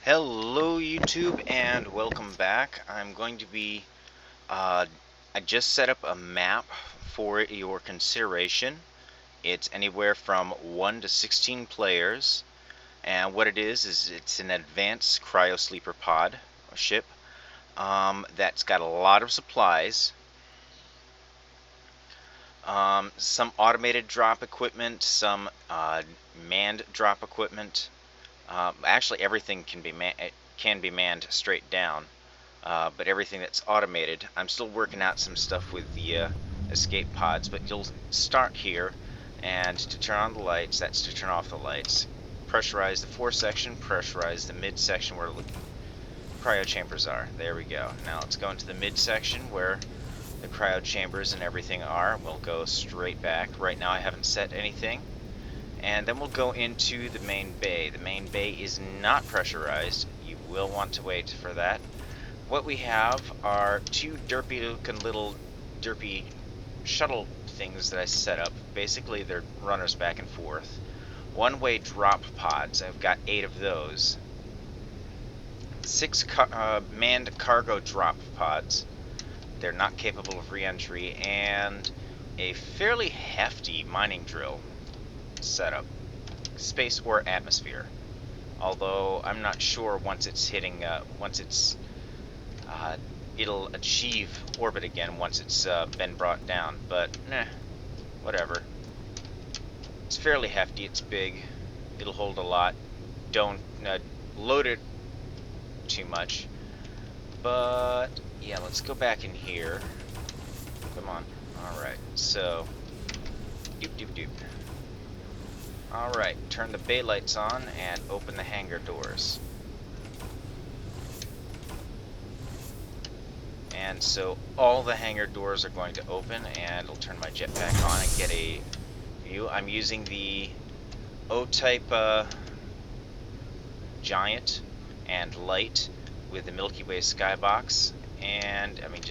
Hello YouTube and welcome back. I'm going to be I just set up a map for your consideration. It's anywhere from 1 to 16 players, and what it is it's an advanced cryo sleeper pod or ship that's got a lot of supplies, some automated drop equipment, some manned drop equipment. Actually everything can be manned straight down. But everything that's automated. I'm still working out some stuff with the escape pods, but you'll start here, and to turn on the lights, that's to turn off the lights. Pressurize the fore section, pressurize the mid section where the cryo chambers are. There we go. Now let's go into the mid section where the cryo chambers and everything are. We'll go straight back. Right now I haven't set anything. And then we'll go into the main bay. The main bay is not pressurized. You will want to wait for that. What we have are two derpy-looking little derpy shuttle things that I set up. Basically, they're runners back and forth. One-way drop pods. I've got 8 of those. 6 manned cargo drop pods. They're not capable of re-entry, and a fairly hefty mining drill setup. Space or atmosphere. Although I'm not sure once it's hitting, it'll achieve orbit again once it's been brought down, but whatever. It's fairly hefty, it's big, it'll hold a lot. Don't load it too much. But yeah, let's go back in here. Come on. Alright, so doop. Alright, turn the bay lights on and open the hangar doors. And so all the hangar doors are going to open, and I'll turn my jetpack on and get a view. I'm using the O-type giant and light with the Milky Way skybox, and I mean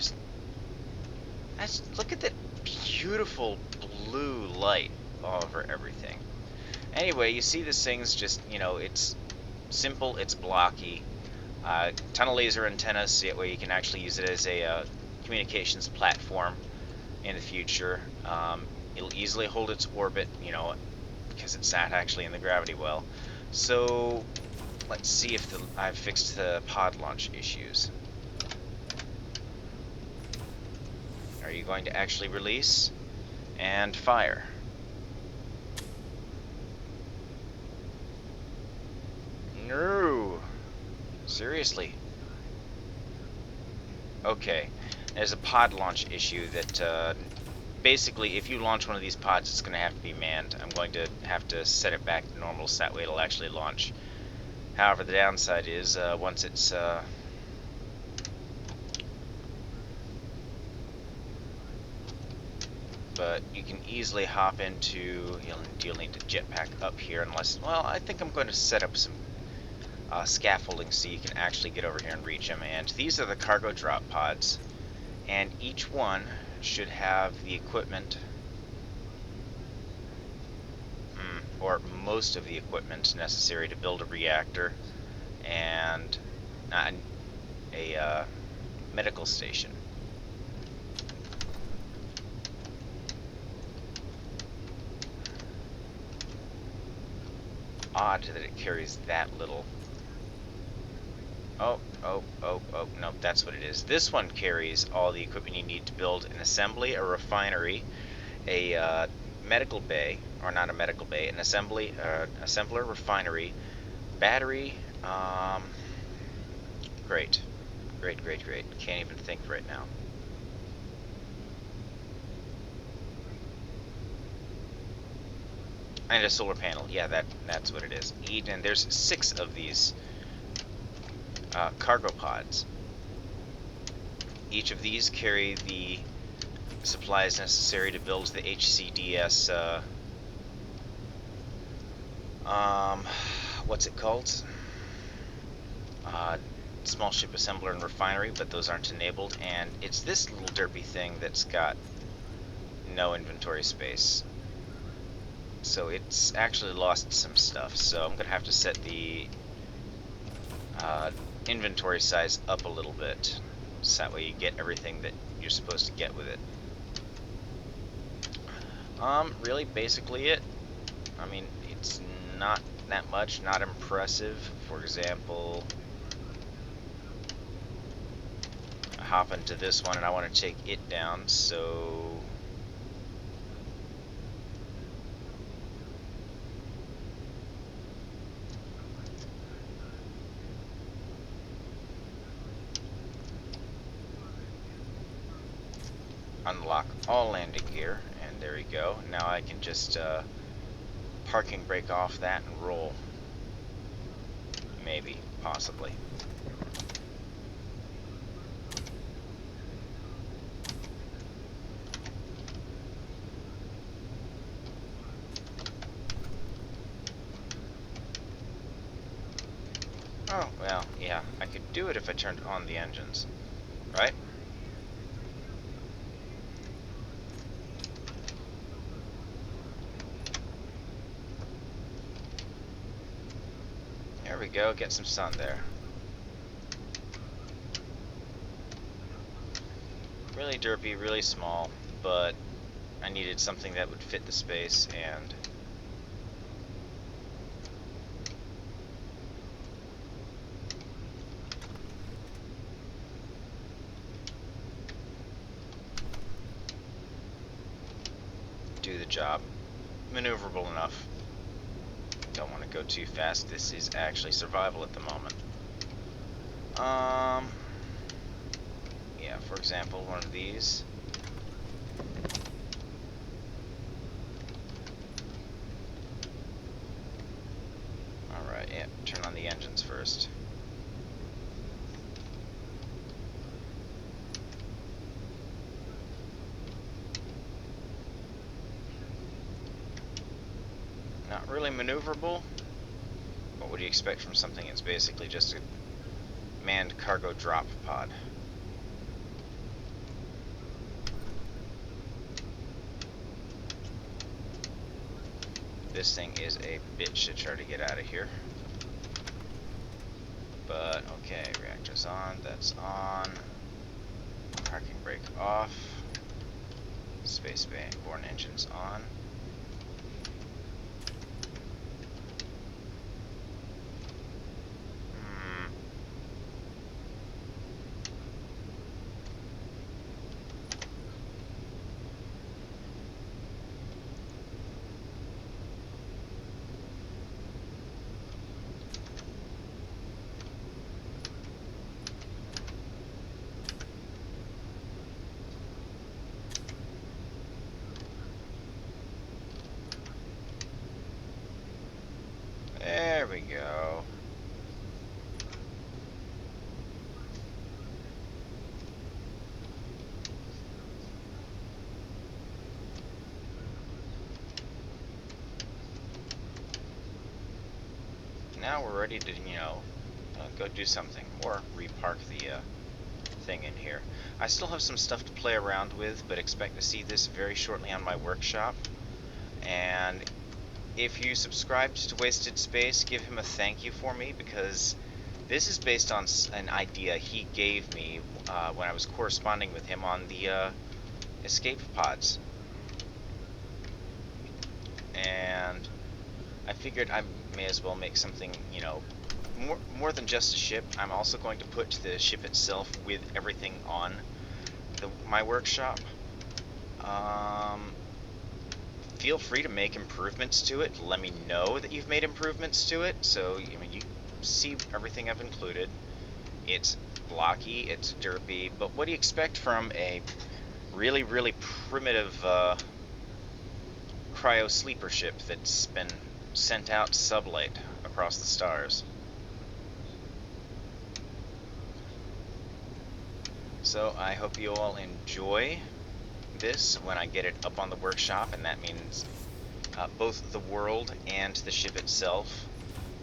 look at that beautiful blue light all over everything. Anyway, you see this thing's just, it's simple, it's blocky. Ton of laser antennas, so that way you can actually use it as a communications platform in the future. It'll easily hold its orbit, because it's not actually in the gravity well. So let's see if I've fixed the pod launch issues. Are you going to actually release and fire? No. Seriously? Okay, there's a pod launch issue that basically if you launch one of these pods, it's going to have to be manned. I'm going to have to set it back to normal so that way it'll actually launch. However, the downside is once it's but you can easily hop into, you'll need to jetpack up here unless, well, I think I'm going to set up some scaffolding so you can actually get over here and reach them. And these are the cargo drop pods, and each one should have the equipment, or most of the equipment necessary to build a reactor and a medical station. Odd that it carries that little. Oh, no, that's what it is. This one carries all the equipment you need to build an assembly, a refinery, a medical bay, or not a medical bay, an assembler, refinery, battery, great. Can't even think right now. And a solar panel, yeah, that's what it is. And there's 6 of these cargo pods. Each of these carry the supplies necessary to build the HCDS, what's it called? Small ship assembler and refinery, but those aren't enabled, and it's this little derpy thing that's got no inventory space. So it's actually lost some stuff, so I'm going to have to set the inventory size up a little bit, so that way you get everything that you're supposed to get with it. Really basically it. I mean, it's not that much, not impressive. For example, I hop into this one and I want to take it down, so unlock all landing gear, and there you go. Now I can just parking brake off that and roll. Maybe, possibly. Oh, well, yeah, I could do it if I turned on the engines, right? There we go, get some sun there. Really derpy, really small, but I needed something that would fit the space, and do the job. Maneuverable enough. Don't want to go too fast. This is actually survival at the moment. Yeah, for example, one of these. Alright, yeah, turn on the engines first. Not really maneuverable. What would you expect from something that's basically just a manned cargo drop pod? This thing is a bitch to try to get out of here. But, okay, reactor's on, that's on. Parking brake off. Spaceborne engines on. There we go. Now we're ready to, go do something, or repark the thing in here. I still have some stuff to play around with, but expect to see this very shortly on my workshop. And if you subscribed to Wasted Space, give him a thank you for me, because this is based on an idea he gave me when I was corresponding with him on the escape pods. And I figured I may as well make something, more than just a ship. I'm also going to put the ship itself with everything on my workshop. Feel free to make improvements to it. Let me know that you've made improvements to it, so you see everything I've included. It's blocky, it's derpy, but what do you expect from a really, really primitive cryo sleeper ship that's been sent out sublight across the stars? So I hope you all enjoy this when I get it up on the workshop, and that means both the world and the ship itself,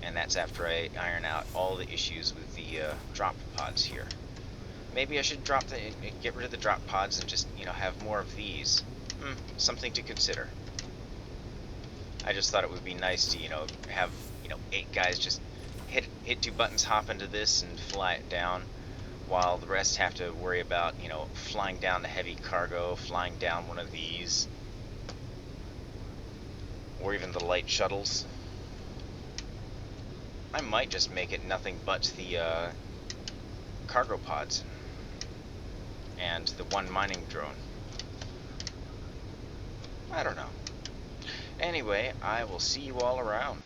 and that's after I iron out all the issues with the drop pods here. Maybe I should get rid of the drop pods and just have more of these. Something to consider. I just thought it would be nice to have 8 guys just hit hit two buttons, hop into this, and fly it down, while the rest have to worry about, you know, flying down the heavy cargo, flying down one of these, or even the light shuttles. I might just make it nothing but the cargo pods and the one mining drone. I don't know. Anyway, I will see you all around.